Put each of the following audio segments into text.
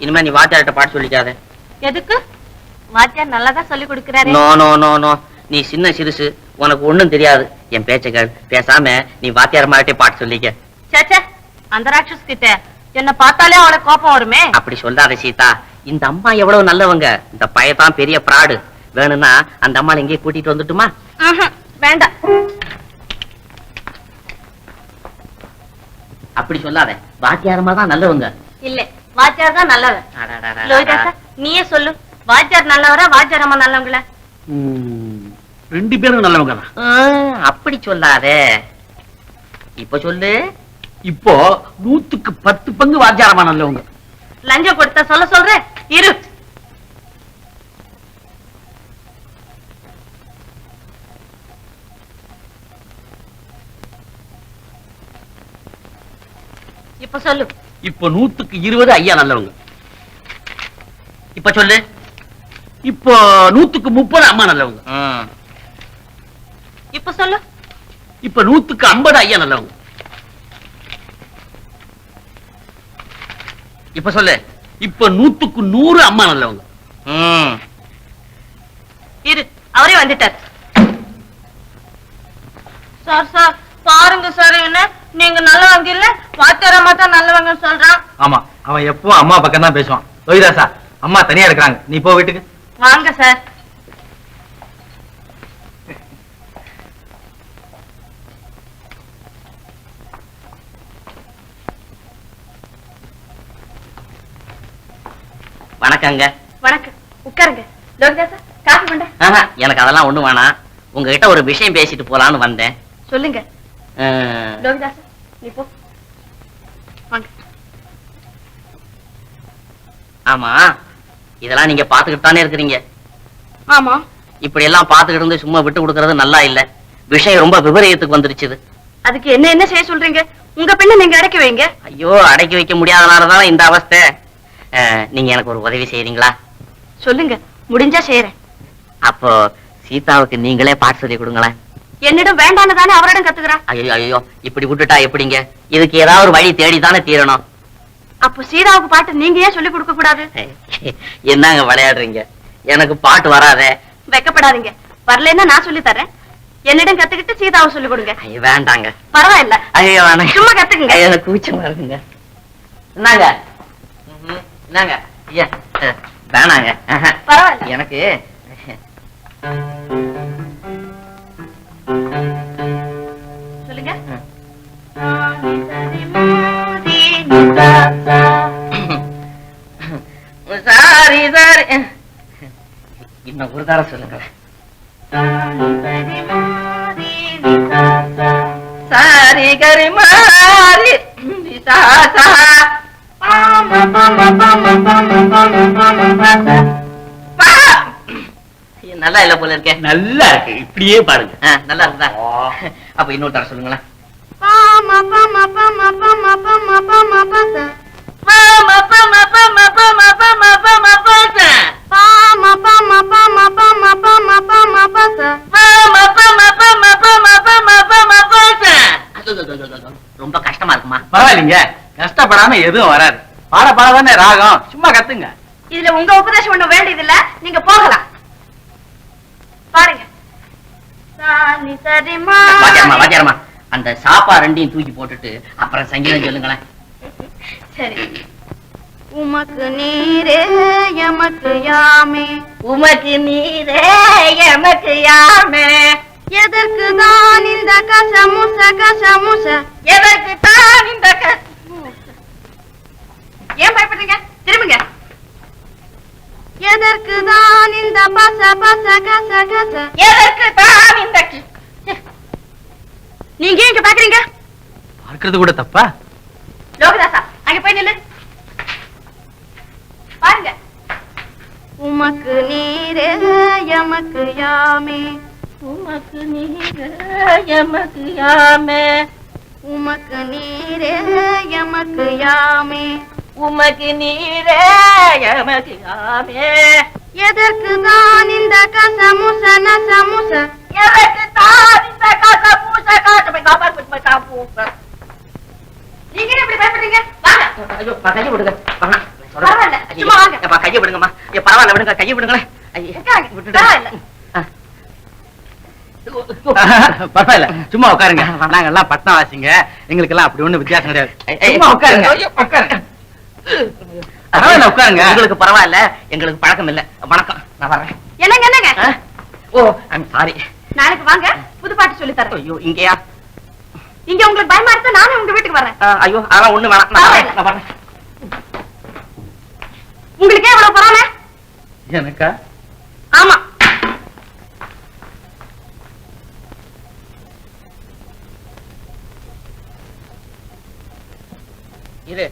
இனிமே நீ வாத்தியார்ட்ட பாட்டு சொல்லிக்காத. எதுக்கு? வாத்தியார் நல்லாதான் சொல்லி கொடுக்கிறாரு. நோ நோ நோ நோ, நீ சின்ன சிறுசு, உனக்கு ஒண்ணும் தெரியாது. என் பேச்சகள் பேசாம நீ வாத்தியார் மாட்டே பாட்டு சொல்லிக்க. சேச்சே, அந்த ராட்சஸ் கிட்ட என்ன பார்த்தாலே அவளுக்கு கோபம் வருமே. அப்படி சொல்லாத சீதா, இந்த அம்மா எவ்வளவு நல்லவங்க, இந்த பையதான் பெரிய பிராடு. வேணும்னா அந்த அம்மா எங்கேயே கூட்டிட்டு வந்துட்டுமா? வேண்டாம். அப்படி சொல்லாத, வாத்தியாரமா தான் நல்லவங்க. இல்ல, வாத்தியார் தான் நல்லவர். நீயே சொல்லு, வாத்தியார் நல்லவரா வாத்தியார் அம்மா நல்லவங்களா? ரெண்டு பேரும் நல்லவங்க தான். அப்படி சொல்லாத, இப்ப சொல்லு. இப்போ 100க்கு 10 பங்கு வாத்தியாரமா நல்லவங்க. லஞ்சம் கொடுத்த சொல்ல சொல்றேன் இரு. இப்ப சொல்லு. இப்போ 100க்கு 20 ஐயா நல்லவங்க. இப்ப சொல்லு. இப்போ 100க்கு 30 அம்மா நல்லவங்க. இப்ப சொல்லு. இப்ப 100க்கு 50 ஐயா நல்லவங்க. இப்ப சொல்லு. இப்ப 100க்கு 100 அம்மா நல்லவங்க. இரு, அவரே வந்துட்டார். சார் சார் பாருங்க சார், என்ன நீங்க நல்லவங்க இல்ல, வாத்தியார் அம்மா தான் நல்லவங்க சொல்றான். ஆமா, அவன் எப்பவும் அம்மா பக்கம் தான் பேசுவான். லோகிதாசா, அம்மா தனியா இருக்கிறாங்க, நீ போ வீட்டுக்கு. வாங்க சார். வணக்கங்க. வணக்கம், உட்காருங்க. லோகிதாசா, காஃபி பண்ண? எனக்கு அதெல்லாம் ஒண்ணு வேணாம். உங்ககிட்ட ஒரு விஷயம் பேசிட்டு போலான்னு வந்தேன். சொல்லுங்க. லோகிதாசா, நீ போ. வாங்க. ஆமா, இதெல்லாம் நீங்க பாத்துக்கிட்டு தானே இருக்கிறீங்க? ஆமா. இப்படி எல்லாம் பாத்துக்கிட்டு இருந்து சும்மா விட்டு கொடுக்கறது நல்லா இல்ல. விஷயம் ரொம்ப விபரீதத்துக்கு வந்துருச்சு. அதுக்கு என்ன செய்ய சொல்றீங்க? உங்க பெண்ணை நீங்க அடக்கி வைங்க. ஐயோ, அடக்கி வைக்க முடியாதனாலதான் இந்த அவஸ்தை. நீங்க எனக்கு ஒரு உதவி செய்யறீங்களா? சொல்லுங்க, முடிஞ்சா செய்யறேன். அப்போ சீதாவுக்கு நீங்களே பாட்டு சொல்லி கொடுங்களேன். என்னிடம் வேண்டான்னு தானே அவரிடம் கத்துக்கிறா. ஐயோ ஐயோ, இப்படி விட்டுட்டா எப்படிங்க? இதுக்கு ஏதாவது ஒரு வழி தேடித்தானே தீரணும். அப்போ சீதாவுக்கு பாட்டு நீங்க ஏன் சொல்லி கொடுக்க கூடாது? என்னங்க விளையாடுறீங்க? எனக்கு பாட்டு வராதே. வெக்கப்படாதீங்க, வரலன்னா நான் சொல்லி தரேன். என்னிடம் கத்துக்கிட்டு சீதாவை சொல்லி கொடுங்க. வேண்டாங்க. பரவாயில்ல. ஐயோ வேணாங்க, சும்மா கத்துக்குங்க. எனக்கு கூச்சமா இருக்குங்க. என்னங்க என்னங்க? ஐயா வேணாங்க. பரவாயில்ல. எனக்கு சொல்லுங்க. சாரி சாரி, இன்னும் ஒரு தடவை சொல்லுங்க. சாரி கரி மாரி நல்லா இல்ல போல இருக்கேன். நல்லா இருக்கு, இப்படியே பாருங்க. நல்லா இருந்தா அப்ப இன்னொரு தடவை சொல்லுங்களேன். ரொம்ப கஷ்டமா இருக்குமா? பரவாயில்லைங்க, கஷ்டப்படாம எதுவும் வராது. பாட பாடதானே ராகம், சும்மா கத்துங்க. இதுல உங்க உபதேசம் ஒண்ணும் வேண்டியது இல்ல, நீங்க போகலாம். பாருங்க. வாத்தியாரமா, அந்த சாப்பா ரெண்டையும் தூக்கி போட்டுட்டு அப்புறம் சங்கீதம் சொல்லுங்களேன். சரி. உமக்கு நீரே எமக்கு யாமே, உமக்கு நீரே எமக்கு யாமே, எதற்கு தான் இந்த கசமுச கசமுச, எதற்கு தான் இந்த ஏன் பயப்படுறீங்க? திரும்புங்க. எதற்கு தான் இந்த பச பச கச கச, எதற்கு தான் இந்த நீங்க இங்க பாக்குறீங்க? பார்க்கறது கூட தப்பா? லோகதாசா, அங்க போய் நில்லு. பாருங்க. உமக்கு நீரே எமக்கு யாமே, உமக்கு நீரே எமக்கு யாமே, உமக்கு நீரே எமக்கு யாமே, உமக்கு நீரே எமக்கு யாமே, எதற்கு தான் இந்த கசமுச நசமுச, எதற்கு தான் இந்த கசமுச காசு. நீங்க எப்படி பயப்படுறீங்க? வாங்க. ஐயோ, பக்கத்து விடுங்க. பரவாயில்ல, சும்மா வாங்க. ஏப்பா, கையை விடுங்கம்மா. பரவாயில்ல, விடுங்க, கையை விடுங்களேன். உட்காருங்க. விட்டுடுங்க. பரவாயில்ல. பரவாயில்ல, சும்மா உட்காருங்க. நாங்க எல்லாம் பட்னம் வாசிங்க, எங்களுக்கு எல்லாம் அப்படி ஒண்ணு வித்தியாசம் கிடையாது. சும்மா உட்காருங்க. பரவாயில்ல, உட்காருங்க. உங்களுக்கு பரவாயில்ல, எங்களுக்கு பழக்கம் இல்ல. வணக்கம், நான் வரேன். என்னங்க ஓ, ஐம் சாரி. நாளைக்கு வாங்க, புது பாட்டு சொல்லி தரேன். ஐயோ, இங்கயா? இங்க உங்களுக்கு பயமா இருந்தா நானே உங்க வீட்டுக்கு வரேன். ஐயோ, அதெல்லாம் ஒண்ணு வேணாம். நான் வரேன். உங்களுக்கே இவ்வளவு பரவாயில்ல? எனக்கா? ஆமா. இரு.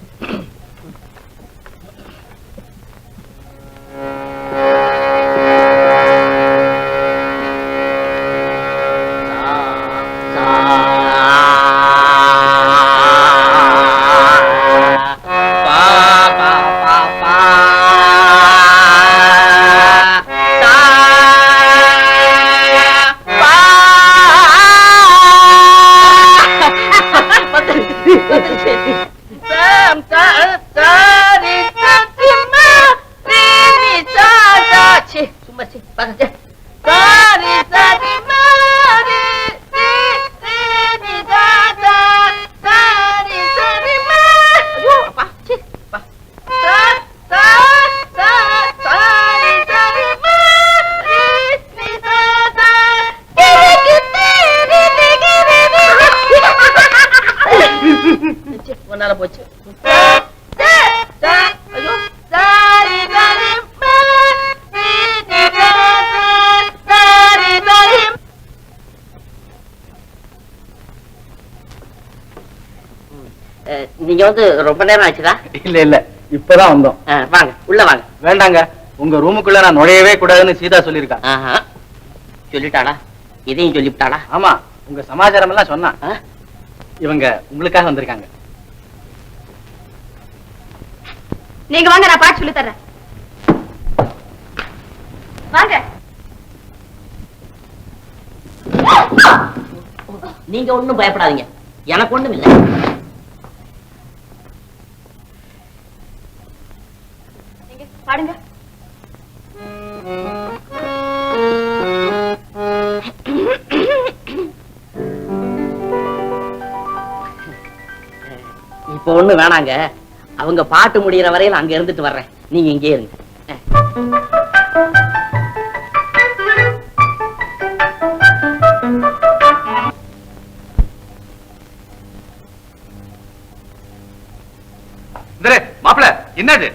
போச்சு. நீங்க வந்து ரொம்ப நேரம் ஆச்சுதா? இல்ல இல்ல, இப்பதான் வந்தோம். வாங்க, உள்ள வாங்க. வேண்டாங்க, உங்க ரூமுக்குள்ள நான் நுழையவே கூடாதுன்னு சீதா சொல்லிருக்கா. சொல்லிட்டாளா? இதையும் சொல்லிவிட்டாளா? ஆமா, உங்க சமாச்சாரம் எல்லாம் சொன்னா. இவங்க உங்களுக்காக வந்திருக்காங்க. நீங்க வாங்க, நான் பாட்டு சொல்லி தர்றேன். வாங்க. நீங்க ஒண்ணும் பயப்படாதீங்க, எனக்கு ஒண்ணும் இல்லை. பாடுங்க. இப்ப ஒண்ணு வேணாங்க, அவங்க பாட்டு முடியற வரையில் அங்க இருந்துட்டு வர்றேன். நீங்க இங்கே இருங்க. மாப்பிள்ள, என்னது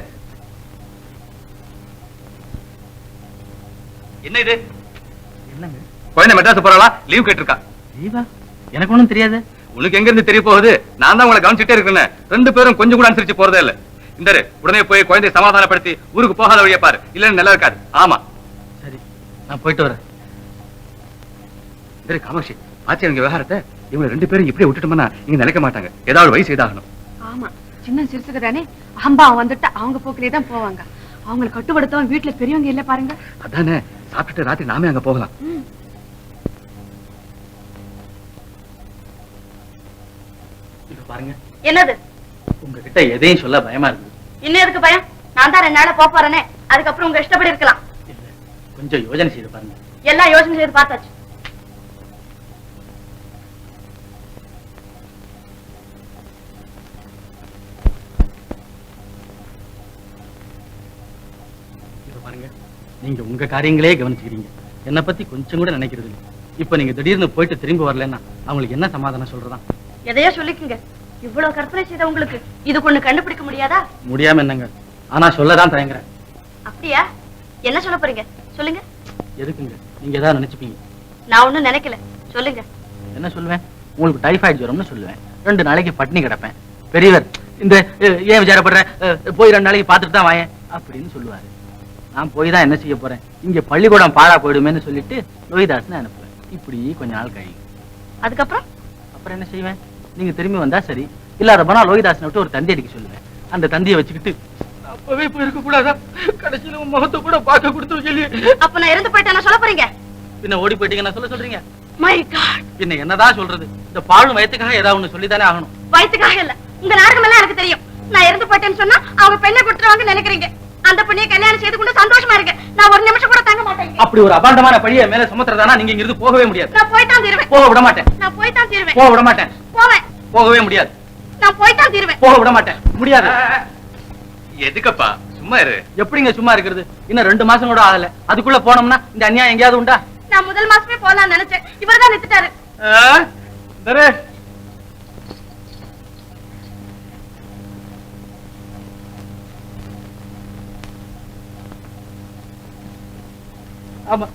என்ன இது? என்னங்க, குழந்தை மெட்ராஸ் போறாளா? லீவ் கேட்டிருக்கா. லீவா? எனக்கு ஒண்ணும் தெரியாது. உனக்கு எங்க இருந்து தெரிய போகுது? நான் தான் உங்களை கவனிச்சுட்டே இருக்கேன். ரெண்டு பேரும் கொஞ்சம் கூட அனுசரிச்சு போறதே இல்ல. இந்த உடனே போய் குழந்தையை சமாதானப்படுத்தி ஊருக்கு போகாத வழியா பாரு, இல்லன்னு நல்லா இருக்காது. ஆமா, சரி, நான் போயிட்டு வரேன். இந்த காமாட்சி, ஆச்சு எங்க விவகாரத்தை இவங்க ரெண்டு பேரும் இப்படியே விட்டுட்டோம்னா இங்க நினைக்க மாட்டாங்க. ஏதாவது வயசு ஏதாகணும். ஆமா, சின்ன சிறுசுக்கு தானே, அம்பா வந்துட்டு அவங்க போக்கிலே தான் போவாங்க. அவங்களை கட்டுப்படுத்தவும் வீட்டுல பெரியவங்க இல்ல பாருங்க. அதானே, சாப்பிட்டுட்டு ராத்திரி நாமே அங்க போகலாம். இப்ப பாருங்க. என்னது? உங்ககிட்ட எதையும் சொல்ல பயமா இருக்கு. இன்னும் எதுக்கு பயம்? நான் தான் 2 நாளா போறேனே, அதுக்கப்புறம் உங்க இஷ்டப்படி இருக்கலாம். இல்ல, கொஞ்சம் யோசனை செய்து பாருங்க. எல்லாம் யோசனை செய்து பார்த்தாச்சு. பாருங்க, நீங்க உங்க காரியங்களே கவனிச்சுக்கிறீங்க, என்ன பத்தி கொஞ்சம் கூட நினைக்கிறது இல்லை. இப்ப நீங்க திடீர்னு போயிட்டு திரும்பி வரலன்னா அவங்களுக்கு என்ன சமாதானம் சொல்றதா? எதையோ சொல்லிக்குங்க. இவ்வளவு கற்பனை செய்த உங்களுக்கு இதுக்கு ஒண்ணு கண்டுபிடிக்க முடியாதா? முடியாம என்னங்க, ஆனா சொல்லதான் தயங்குறேன். அப்படியா? என்ன சொல்ல போறீங்க? சொல்லுங்க. எதுக்குங்க, நீங்க ஏதாவது நினைச்சுப்பீங்க. நான் ஒண்ணும் நினைக்கல, சொல்லுங்க. என்ன சொல்லுவேன்? உங்களுக்கு டைபாய்டு ஜுரம்னு சொல்லுவேன். 2 நாளைக்கு பட்டினி கிடப்பேன். பெரியவர் இந்த ஏன் விசாரப்படுற, போய் 2 நாளைக்கு பார்த்துட்டு தான் வாயேன் அப்படின்னு சொல்லுவாரு. நான் போய் தான் என்ன செய்ய போறேன்? இங்க பள்ளிக்கூடம் பாழா போயிடுமேன்னு சொல்லிட்டு லோகிதாசனை அனுப்புவேன். இப்படி கொஞ்ச நாள் கழியும். அதுக்கப்புறம் அப்புறம் என்ன செய்வேன்? நீங்க திரும்பி வந்தா சரி, இல்லாத போனா லோகிதாசனை விட்டு ஒரு தந்தி அடிக்க சொல்லுவேன். அந்த தந்தியை வச்சுக்கிட்டு அப்பவே போயிருக்க கூடாதா? கடைசியில உன் முகத்தை கூட பார்க்க கொடுத்து சொல்லி. அப்ப நான் இறந்து போயிட்டேன் சொல்ல போறீங்க? பின்ன ஓடி போயிட்டீங்க நான் சொல்ல சொல்றீங்க? மை காட், பின்ன என்னதான் சொல்றது? இந்த பாழும் வயத்துக்காக ஏதாவது ஒண்ணு சொல்லித்தானே ஆகணும். வயிற்றுக்காக இல்ல, உங்க நாடகம் எல்லாம் எனக்கு தெரியும். நான் இறந்து போயிட்டேன்னு சொன்னா அவங்க பெண்ணை கொடுத்துருவாங்கன்னு நினைக்கிறீங்க. அந்த பெண்ணைய கல்யாணம் செய்து கொண்டு சந்தோஷமா இருக்கு. நான் ஒரு நிமிஷம் கூட தங்க மாட்டேன். அப்படி ஒரு அபாண்டமான பழிய மேல சுமத்துறதானா நீங்க இங்க இருந்து போகவே முடியாது. நான் போய் தான் தீருவேன். போக விட மாட்டேன். நான் போய் தான் தீருவேன். போக விட மாட்டேன். போவேன். போகவே முடியாது. நான் போய் தான் தீருவேன். போக விட மாட்டேன். முடியாது. எதுக்கப்பா சும்மா இரு. எப்படிங்க சும்மா இருக்கிறது? இன்னும் 2 மாசம் கூட ஆகல. அதுக்குள்ள போனோம்னா இந்த அநியாயம் எங்கேயாவது உண்டா? நான் முதல் மாசமே போலாம்னு நினைச்சேன். இவர்தான் நிறுத்திட்டாரு. ஆமா.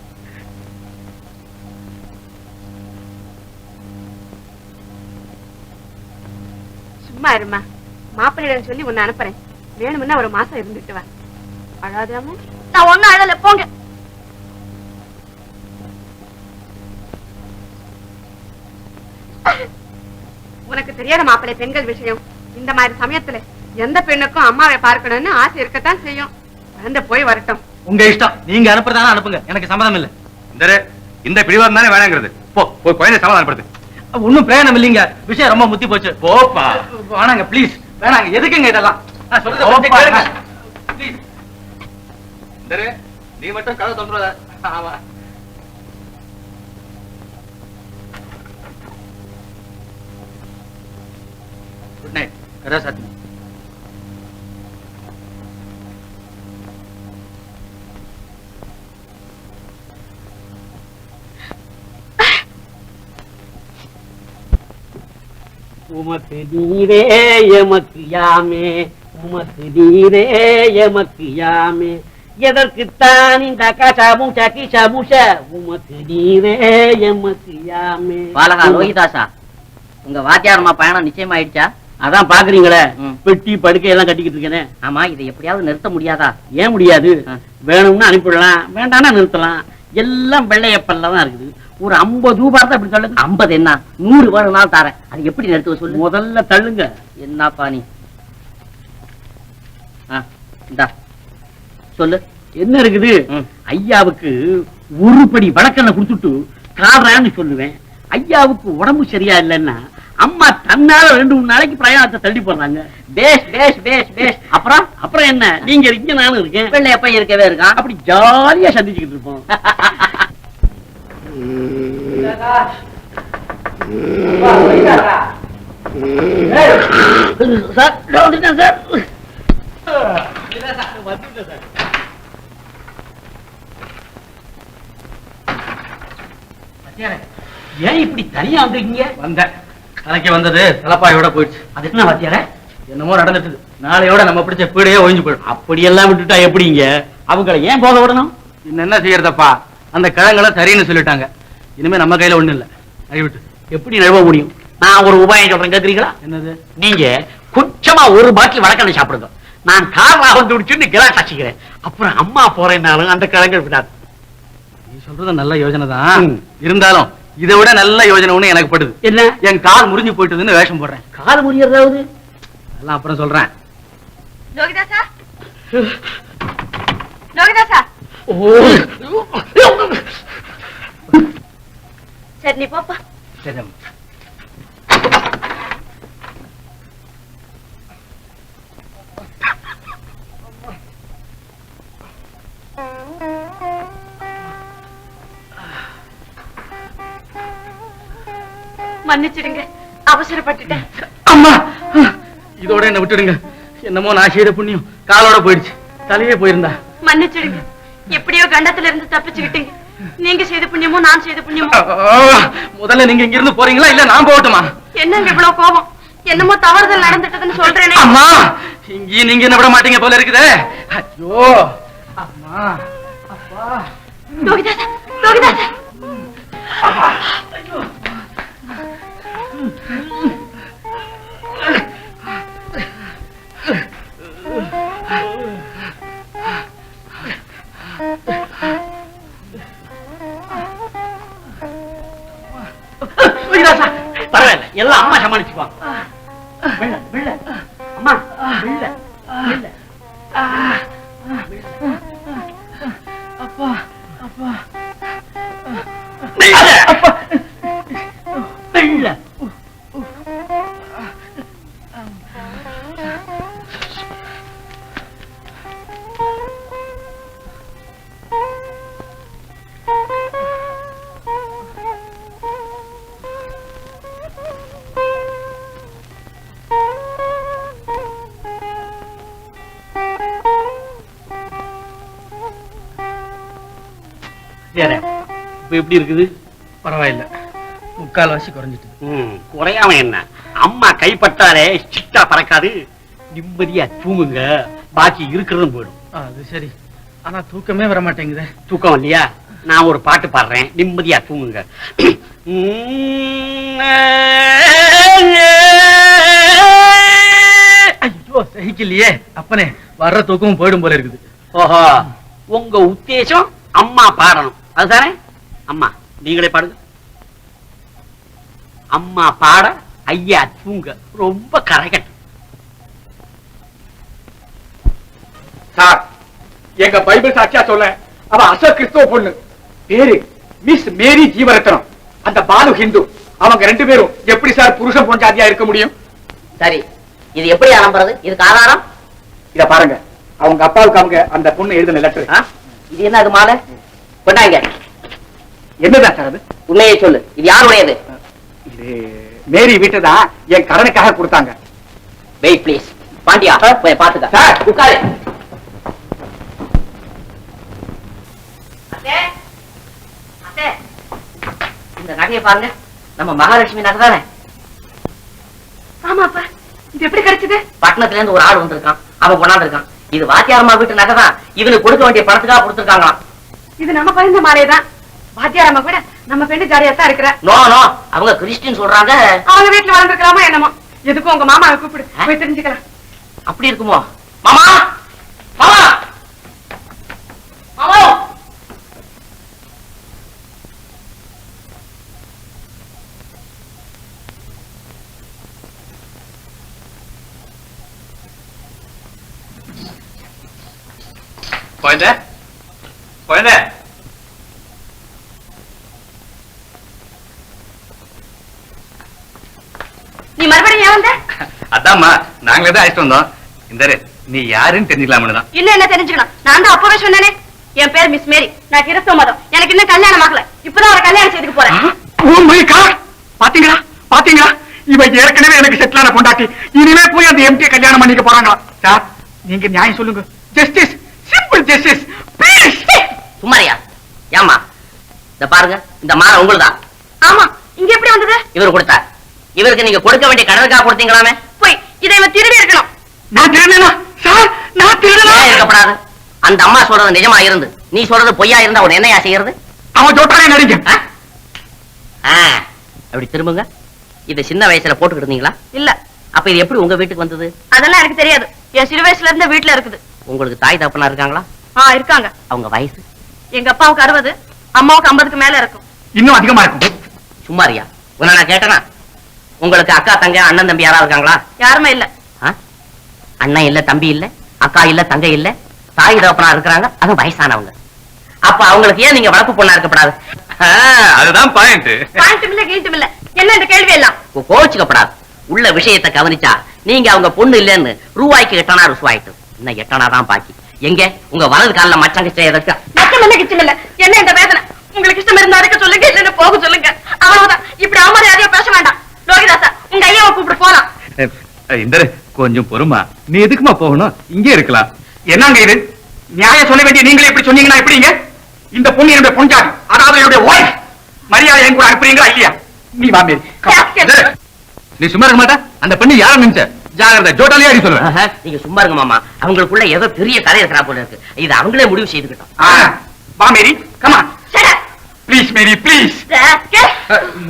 சும்மா இருமா, மாப்பிள்ளையிடம் சொல்லி உன்னை அனுப்புறேன். வேணும்னா ஒரு மாசம் இருந்துட்டு வா. அழாதாம. நான் ஒண்ணும் அழல, போங்க. உனக்கு தெரியாத மாப்பிள்ளை பெண்கள் விஷயம். இந்த மாதிரி சமயத்துல எந்த பெண்ணுக்கும் அம்மாவை பார்க்கணும்னு ஆசை இருக்கத்தான் செய்யும். வந்து போய் வரட்டும். உங்க இஷ்டம். நீங்க அனுப்புறதானா அனுப்புங்க, எனக்கு சம்மதம் இல்ல. இந்த பிடிவாதம் தானே வேணாங்கிறது. போ போய் குழந்தை சமாதானப்படுத்து. ஒன்னும் பிரயோஜனம் இல்லீங்க. விஷயம் ரொம்ப முத்தி போச்சு. போப்பா. வேணாங்க ப்ளீஸ். வேணாங்க. எதுக்குங்க இதெல்லாம்? நான் சொல்றது கேளுங்க ப்ளீஸ். நீ மட்டும் கதை தொந்தரவாத. ஆமா. Good night. கதா சாத்தி. உமக்கு நீரே எமக்கு யாமே, உமக்கு நீரே எமக்கு யாமே, எதற்குத்தான் இந்த கஷமுஷ கிஷமுஷ, உமக்கு நீரே எமக்கு யாமே. பாலகா லோகிதாசா, உங்க வாத்தியாரம்மா பயணம் நிச்சயமாயிடுச்சா? அதான் பாக்குறீங்களே, பெட்டி படுக்கை எல்லாம் கட்டிக்கிட்டு இருக்கேனே. ஆமா, இதை எப்படியாவது நிறுத்த முடியாதா? ஏன் முடியாது? வேணும்னு அனுப்பிடலாம், வேண்டாம்னா நிறுத்தலாம். எல்லாம் வெள்ளையப்பல்ல தான் இருக்குது. ஒரு 50 ரூபாய் தான் அப்படி சொல்லுங்க. 50 என்ன 100 வேணும்னாலும் தரேன். அது எப்படி நிறுத்துவ சொல்லு. முதல்ல தள்ளுங்க. என்னப்பா நீ? இந்தா சொல்லு. என்ன இருக்குது? ஐயாவுக்கு ஒரு படி வழக்கண்ண குடுத்துட்டு காடுறான்னு சொல்லுவேன். ஐயாவுக்கு உடம்பு சரியா இல்லைன்னா அம்மா தன்னால 2-3 நாளைக்கு பிரயாணத்தை தள்ளி போடுறாங்க. பேஷ் பேஷ் பேஷ் பேஷ். அப்புறம் என்ன, நீங்க இருக்கீங்க, நானும் இருக்கேன். வெள்ளையப்ப இருக்கவே இருக்கான். அப்படி ஜாலியா சந்திச்சுக்கிட்டு இருப்போம். ஏன் இப்படி தனியா வந்திருக்கீங்க? வந்தேன். தலைக்கு வந்தது தலப்பாயோட போயிடுச்சு. அது என்ன வாத்தியார? என்னமோ நடந்துட்டு நாளையோட நம்ம பிடிச்ச பீடையே ஒழிஞ்சு போயிடும். அப்படியெல்லாம் விட்டுட்டா எப்படிங்க? அவங்களை ஏன் போக விடணும்? என்ன செய்யறதப்பா, அந்த கிழங்களை சரின்னு சொல்லிட்டாங்க. இனிமே நம்ம கையில ஒண்ணு இல்ல. அறிவிட்டு எப்படி நழுவ முடியும்? நான் ஒரு உபாயம் சொல்றேன், கேக்குறீங்களா? என்னது? நீங்க கொஞ்சமா ஒரு பாட்டில் வடக்கண்ண சாப்பிடுங்க. நான் கார் வந்து குடிச்சுன்னு கிளாஸ் வச்சுக்கிறேன். அப்புறம் அம்மா போறேன்னாலும் அந்த கிழங்கு விடாது. நீ சொல்றது நல்ல யோசனை தான். இருந்தாலும் இதை விட நல்ல யோசனை ஒண்ணு எனக்கு படுது. என்ன? என் கால் முறிஞ்சு போயிட்டதுன்னு வேஷம் போடுறேன். கால் முறியறதாவது? அதெல்லாம் அப்புறம் சொல்றேன். லோகிதாசா, லோகிதாசா. சரி, நீ போப்பா. சரி. மன்னிச்சிடுங்க, அவசரப்பட்டுட்டேன். அம்மா, இதோட என்ன விட்டுடுங்க. என்னமோ நான் செய்த புண்ணியம் காலோட போயிடுச்சு. தலையே போயிருந்தா. மன்னிச்சிடுங்க. எப்படியோ கண்டத்துல இருந்து தப்பிச்சுக்கிட்டீங்க. நீங்க செய்த புண்ணியமோ நான் செய்த புண்ணியமோ? முதல்ல நீங்க இங்க இருந்து போறீங்களா இல்ல நான் போகட்டுமா? என்னங்க இவ்வளவு கோபம்? என்னமோ தவறுதல் நடந்துட்டதுன்னு சொல்றேனே. அம்மா, இங்கேயும் நீங்க என்ன விட மாட்டீங்க போல இருக்குதே. ஐயோ அம்மா, அப்பா. லோகிதாசா, லோகிதாசா. பரவாயில்ல, எல்லாம் அம்மா சமாளிச்சுக்குவாங்க. அம்மா அப்பா, அப்பா, சரி, இப்ப எப்படி இருக்குது? பரவாயில்ல, 3/4 குறைஞ்சிட்டு. குறையாம என்ன, அம்மா கைப்பட்டாலே சிட்டா பறக்காது. நிம்மதியா தூங்குங்க, பாக்கி இருக்கிறதும் போயிடும். அது சரி, ஆனா தூக்கமே வர மாட்டேங்குதே. தூக்கம் இல்லையா? நான் ஒரு பாட்டு பாடுறேன், நிம்மதியா தூங்குங்க. ஐயோ சகிக்கலையே அப்பனே, வர்ற தூக்கமும் போயிடும் போல இருக்குது. ஓஹோ, உங்க உத்தேசம் அம்மா பாடணும் அதுதானே? அம்மா நீங்களே பாடுங்க. அம்மா பாட ஐயா தூங்க. ரொம்ப கரெக்ட் சார். எங்க பைபிள் சாட்சியா சொல்ல, அவ அசல் கிறிஸ்துவ பொண்ணு, பேரு மிஸ் மேரி ஜீவரத்னம். அந்த பாலு ஹிந்து. அவங்க 2 பேரும் எப்படி சார் புருஷன் பொஞ்சாதியா இருக்க முடியும்? சரி, இது எப்படி நம்புறது? இதுக்கு ஆதாரம்? இத பாருங்க, அவங்க அப்பாவுக்கு அவங்க அந்த பொண்ணு எழுதின லெட்டர். இது என்ன அது மாலை? கொண்டாங்க. என்னதான் சார் அது? உண்மையை சொல்லு, இது யாருடையது? இது மேரி வீட்டு தான், என் கடனுக்காக கொடுத்தாங்க. Wait please. பாண்டியா போய் பாத்துக்க. சார் உட்காரு. இந்த நகையை பாருங்க, நம்ம மகாலட்சுமி நகை தானே? ஆமாப்பா, இது எப்படி கிடைச்சது? பட்டணத்துல இருந்து ஒரு ஆள் வந்திருக்கான், அவன் கொண்டாந்துருக்கான். இது வாத்தியாரம்மா வீட்டு நகை தான், இவனுக்கு கொடுக்க வேண்டிய பணத்துக்காக கொடுத்துருக்காங்களாம். இது நம்ம பறிந்த மாலையதான். வாத்தியாரம்மா கூட நம்ம பெண்ணு ஜாலியா தான் இருக்கிற. நோ நோ, அவங்க கிறிஸ்டின் சொல்றாங்க. அவங்க வீட்டுல வளர்ந்துருக்கலாமா என்னமோ. எதுக்கும் உங்க மாமாவை கூப்பிடு, போய் தெரிஞ்சுக்கலாம். அப்படி இருக்குமோ? மாமா, மாமா, மாமா. குழந்தை, குழந்தை, நீ மறுபடியும் ஏன் வந்த? அதாம்மா நாங்களே தான் அழைச்சிட்டு வந்தோம். இந்த நீ யாருன்னு தெரிஞ்சுக்கலாம்னு தான். இன்னும் என்ன தெரிஞ்சுக்கணும்? நான் தான் அப்பவே சொன்னேனே, என் பேர் மிஸ் மேரி, நான் கிறிஸ்தவ மதம், எனக்கு இன்னும் கல்யாணம் ஆகல. இப்பதான் அவரை கல்யாணம் செய்துக்கு போறேன். ஓ மை காட், பாத்தீங்களா பாத்தீங்களா, இவ ஏற்கனவே எனக்கு செட்டிலான பொண்டாட்டி, இனிமே போய் அந்த எம்டி கல்யாணம் பண்ணிக்க போறாங்களா? சார் நீங்க நியாயம் சொல்லுங்க. Justice, simple justice please. சும்மாரியா? ஏமா இந்த பாருங்க, இந்த மாலை உங்களுதான். ஆமா, இங்க எப்படி வந்தது? இவர் கொடுத்தார். இவருக்கு நீங்க கொடுக்க வேண்டிய கடனுக்காக கொடுத்தீங்களாமே? போய் இதை இவன் திருடி இருக்கணும். நான் திருடனா சார்? நான் திருடனா? ஏன் இருக்கப்படாது? அந்த அம்மா சொல்றது நிஜமா இருந்து நீ சொல்றது பொய்யா இருந்தா உன்னை என்னையா செய்யறது? அவன் ஜோட்டானே நடிங்க. அப்படி திரும்புங்க. இது சின்ன வயசுல போட்டுக்கிட்டு இருந்தீங்களா? இல்ல. அப்ப இது எப்படி உங்க வீட்டுக்கு வந்தது? அதெல்லாம் எனக்கு தெரியாது. என் சிறு வயசுல இருந்து வீட்டுல இருக்குது. உங்களுக்கு தாய் தகப்பனா இருக்காங்களா? இருக்காங்க. அவங்க வயசு? எங்க அப்பாவுக்கு 60, அம்மாவுக்கு 50க்கு மேல இருக்கும். இன்னும் அதிகமா இருக்கும். சும்மாரியா? உன்னை நான் கேட்டனா? உங்களுக்கு அக்கா தங்க அண்ணன் தம்பி யாரா இருக்காங்களா? யாருமே இல்ல. அண்ணன் இல்ல, தம்பி இல்ல, அக்கா இல்ல, தங்கை இல்ல, தாய் தகப்பனா இருக்கிறாங்க, அது வயசானவங்க. அப்ப அவங்களுக்கு ஏன் நீங்க வளர்ப்பு பொண்ணா இருக்கப்படாது? அதுதான் பாயிண்ட். பாயிண்ட்டும் இல்ல, கீழ்ட்டும் இல்ல. என்ன இந்த கேள்வி எல்லாம்? கோச்சுக்கப்படாது. உள்ள விஷயத்தை கவனிச்சா நீங்க அவங்க பொண்ணு இல்லன்னு ரூபாய்க்கு 8 அணா ருசுவாயிட்டு, இன்னும் 8 அணா தான் பாக்கி. எங்க உங்க வலது காலில் மச்சம் கிச்சம் எதற்கு? மச்சம் இல்ல, கிச்சம் இல்ல. என்ன இந்த வேதனை? உங்களுக்கு இஷ்டம் இருந்தா இருக்க சொல்லுங்க, இல்லன்னு போக சொல்லுங்க. அவ்வளவுதான். இப்படி அவமரியாதையா பேச வேண்டாம். லோகிதாசா, உங்க ஐயாவை கூப்பிட்டு போலாம். இந்த கொஞ்சம் பொறுமா, நீ எதுக்குமா போகணும்? இங்கே இருக்கலாம். என்னங்க இது? நியாயம் சொல்ல வேண்டிய நீங்களே எப்படி சொன்னீங்கன்னா எப்படிங்க? இந்த பொண்ணு என்னுடைய பொஞ்சாதி, அதாவது என்னுடைய ஒய்ஃப். மரியாதை என் கூட அனுப்புறீங்களா இல்லையா? நீ வா மேரி. நீ சும்மா இருக்க மாட்டா? அந்த பெண்ணு யாரும் நினைச்ச? ஜாகிரதை, ஜோட்டாலியா அடி சொல்லுவேன். நீங்க சும்மா இருங்க மாமா, அவங்களுக்குள்ள ஏதோ பெரிய கதை இருக்கிறா போல இருக்கு. இது அவங்களே முடிவு செய்துக்கிட்டோம். வா Mary, come on. Please Mary, please.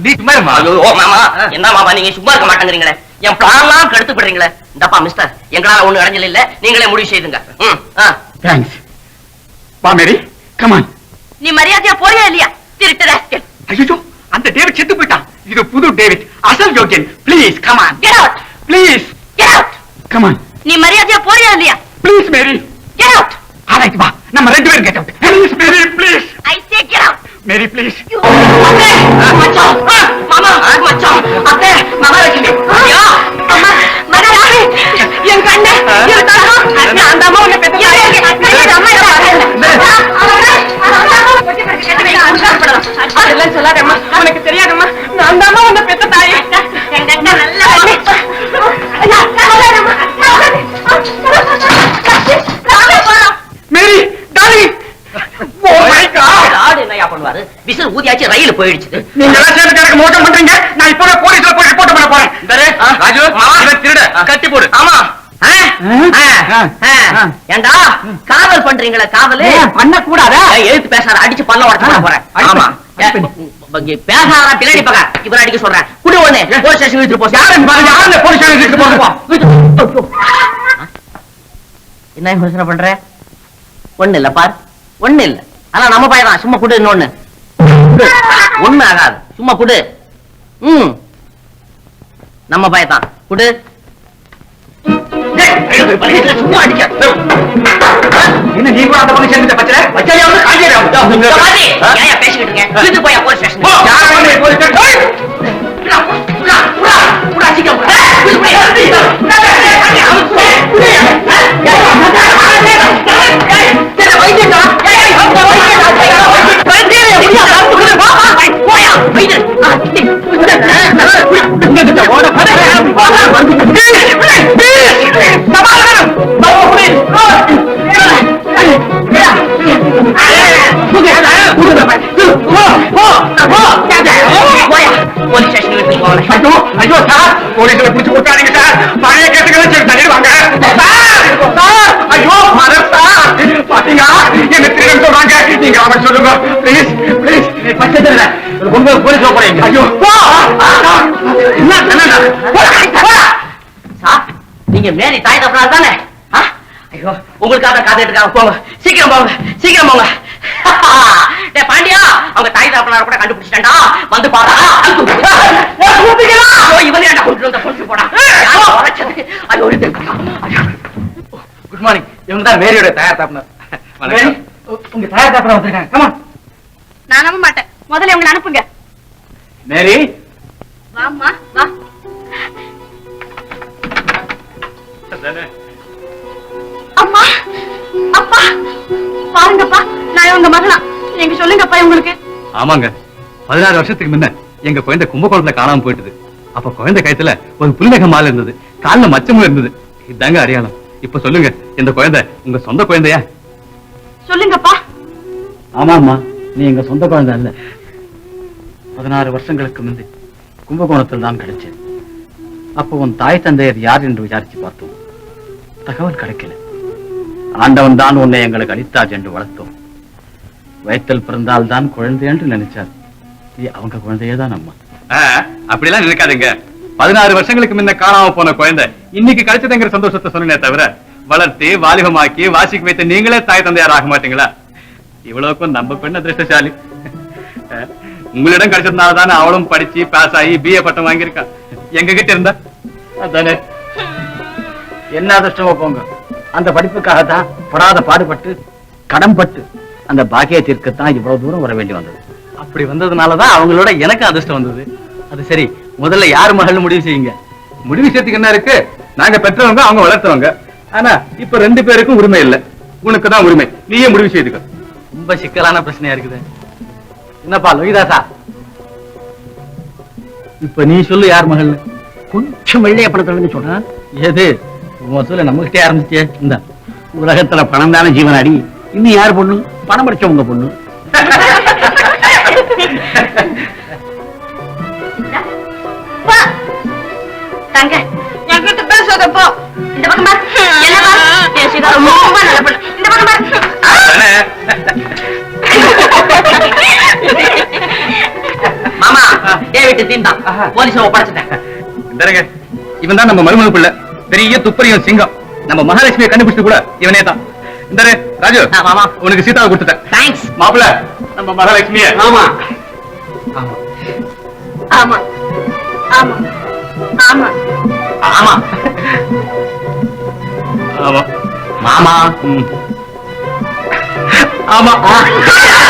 நீ சும்மா இருமா. ஓ மாமா, என்ன மாமா நீங்க சும்மா இருக்க மாட்டேங்கிறீங்களே, என் பிளான்லாம் கெடுத்து விடுறீங்களே. இந்தப்பா மிஸ்டர், எங்களால ஒண்ணு அடைஞ்சல இல்ல, நீங்களே முடிவு செய்துங்க. தேங்க்ஸ். வா மேரி, கம் ஆன். நீ மரியாதையா போறியா இல்லையா? திருட்டு ராஸ்கல். ஐயோ, அந்த டேவிட் செத்து போயிட்டான். இது புது டேவிட், அசல் யோகியன். Please come on. Get out. Please Get out. Come on. நீ மரியாதையா போறியா இல்லையா? Please Mary. Get out. Alright, வா நம்ம ரெண்டு பேரும் get out. Please Mary, please. I say get out. Mary please. அத்தை, மச்சான், மாமா, மச்சான், அத்தை, மகாலட்சுமி, ஐயா, அம்மா, மகாராணி, என் கண்ணு, என் தங்கம், நான் அந்த அம்மா உன்னை பெத்த தாயே. அம்மா அதெல்லாம் சொல்லாதம்மா, உனக்கு தெரியாதம்மா, நான் அந்த அம்மா உன்னை பெத்த தாயே. என் கண்ண நல்ல Mary, darling. Oh my god. ஆடு என்னையா பண்ணுவ? ஊதியாச்சு ரயில் போயிடுச்சு. நீங்க எல்லாம் சேர்ந்து எனக்கு மோசம் பண்றீங்க. நான் இப்பவே போலீஸ்ல போய் ரிப்போர்ட் பண்ண போறேன். ராஜு இவன் திருட கட்டி போடு. ஆமா. ஏண்டா காவல் பண்றீங்களா? காவலு பண்ண கூடாதா? எழுத்து பேசாத, அடிச்சு பல்ல உடச்சு போறேன். ஆமா பேசாத பின்னாடி பக்க இவரை அடிக்க சொல்றேன். குடி ஒண்ணு போலீஸ் ஸ்டேஷன் இழுத்துட்டு போ. போலீஸ் ஸ்டேஷன் போறோம். என்ன யோசனை பண்ற? ஒண்ணு இல்ல பார், ஒண்ணு இல்ல. ஆனா நம்ம பையன் சும்மா குடு. இன்னொன்னு ஒண்ணு ஆகாது, சும்மா குடு. நம்ம பையன் குடு. சும்மா அடிக்க என்ன நீ கூட அந்த போலீஸ் ஸ்டேஷன் பச்சல வச்சாயாவது காஞ்சிராவது ஏன் பேசிக்கிட்டு இருக்கேன்? இழுத்து போய் police station. Police station police station எடுத்து போகல. ஐயோ சார், போலீஸ்ல புடிச்சு கொடுத்தாதீங்க சார். பழைய கேட்டுகளை சரி தள்ளிடுவாங்க சார். ஐயோ மதர் சார், பாத்தீங்களா என்ன திருடன் சொல்றாங்க. நீங்க அவன் சொல்லுங்க பிளீஸ் பிளீஸ். பச்சை தெரியல கொண்டு போலீஸ் போறீங்க. ஐயோ சார், நீங்க மேரி தாய் தப்பனார் தானே? ஐயோ உங்களுக்காக காத்துட்டு இருக்காங்க. போங்க சீக்கிரம் போங்க, சீக்கிரம் போங்க. பாண்டியா, அவங்க தாய் தப்பனார கூட கண்டுபிடிச்சிட்டா. வந்து பாரா. இவனே கொண்டு வந்த கொண்டு போடா. Good morning. இவங்க தான் மேரியோட தயார் தாப்பனர். உங்க தயார் தாப்பனா வந்திருக்காங்க. கமா. நான் நம்ப மாட்டேன். முதல்ல இவங்களை அனுப்புங்க. மேரி வாம்மா வா. அம்மா அப்பா பாருங்கப்பா, நான் உங்க மகளா. நீங்க சொல்லுங்கப்பா உங்களுக்கு. ஆமாங்க, 16 வருஷத்துக்கு முன்ன எங்க குழந்தை கும்பகோணத்துல காணாம போயிட்டது. அப்ப குழந்தை கயத்துல ஒரு புல்நக மாலை இருந்தது, கால்ல மச்சமும் இருந்தது. இதாங்க அடையாளம். இப்ப சொல்லுங்க, இந்த குழந்தை உங்க சொந்த குழந்தையா? சொல்லுங்கப்பா. ஆமாம்மா, நீ எங்க சொந்த குழந்தை அல்ல. 16 வருஷங்களுக்கு முந்தி கும்பகோணத்தில் தான் கிடைச்சது. அப்போ உன் தாய் தந்தையர் யார் என்று விசாரிச்சு பார்த்தோம். தகவல் கிடைக்கல. ஆண்டவன் தான் உன்னை எங்களுக்கு அளித்தார் என்று வளர்த்தோம். வயிற்றில் பிறந்தால் தான் குழந்தை என்று நினைச்சார். அவங்க குழந்தையே தான் அம்மா. அப்படிலாம் நினைக்காதுங்க. 16 வருஷங்களுக்கு முன்ன காணாம போன குழந்தை இன்னைக்கு கிடைச்சதுங்கிற சந்தோஷத்தை சொன்னே தவிர, வளர்த்தி வாலிபமாக்கி வாசிக்கு வைத்த நீங்களே தாய் தந்தையார் ஆக மாட்டீங்களா? இவ்வளவுக்கும் நம்ம பெண் அதிர்ஷ்டசாலி. உங்களிடம் கிடைச்சதுனாலதானே அவளும் படிச்சு பாஸ் ஆகி BA பட்டம் வாங்கியிருக்கா. எங்க கிட்ட இருந்தா அதானே. என்ன அதிர்ஷ்டமோ போங்க. அந்த படிப்புக்காகத்தான் படாத பாடுபட்டு கடன்பட்டு அந்த பாக்கியத்திற்குத்தான் இவ்வளவு தூரம் வர வேண்டி வந்தது. அப்படி வந்ததுனாலதான் அவங்களோட எனக்கு அதிர்ஷ்டம் வந்தது. அது சரி, முதல்ல யாரு மகள் முடிவு செய்யுங்க. முடிவு செய்யறதுக்கு என்ன இருக்கு? நாங்க பெற்றவங்க, அவங்க வளர்த்தவங்க. ஆனா இப்ப 2 பேருக்கும் உரிமை இல்ல. உனக்கு தான் உரிமை. நீயே முடிவு செய்துக்க. ரொம்ப சிக்கலான பிரச்சனையா இருக்குது. என்னப்பா லோகிதாசா, இப்ப நீ சொல்லு யார் மகள்? கொஞ்சம் வெள்ளைய பணத்தை சொல்றேன். எது முதல்ல நம்ம கிட்டே ஆரம்பிச்சே. இந்த உலகத்துல பணம் தானே ஜீவனாடி. இன்னும் யார் பொண்ணு? பணம் படிச்சவங்க பொண்ணு. தங்க என்கிட்ட பேசாதப்போ. இந்த பக்கம் பாரு. என்னப்பா பேசிதா ரொம்ப நல்ல பொண்ணு. இந்த பக்கம் பாரு. மாமா டேவிட் தீந்தான் போலீஸ் ஒப்படைச்சிட்டேன். இந்தங்க, இவன் தான் நம்ம மருமக பிள்ளை. பெரிய துப்பறியும் சிங்கம். நம்ம மகாலட்சுமியை கண்டுபிடிச்சு கூட இவனே தான். இந்த ராஜு, மாமா உனக்கு சீதாவை கொடுத்துட்டேன். தேங்க்ஸ் மாப்பிள்ள, நம்ம மகாலட்சுமிய. ஆமா ஆமா ஆமா ஆமா ஆமா ஆமா மாமா ஆமா.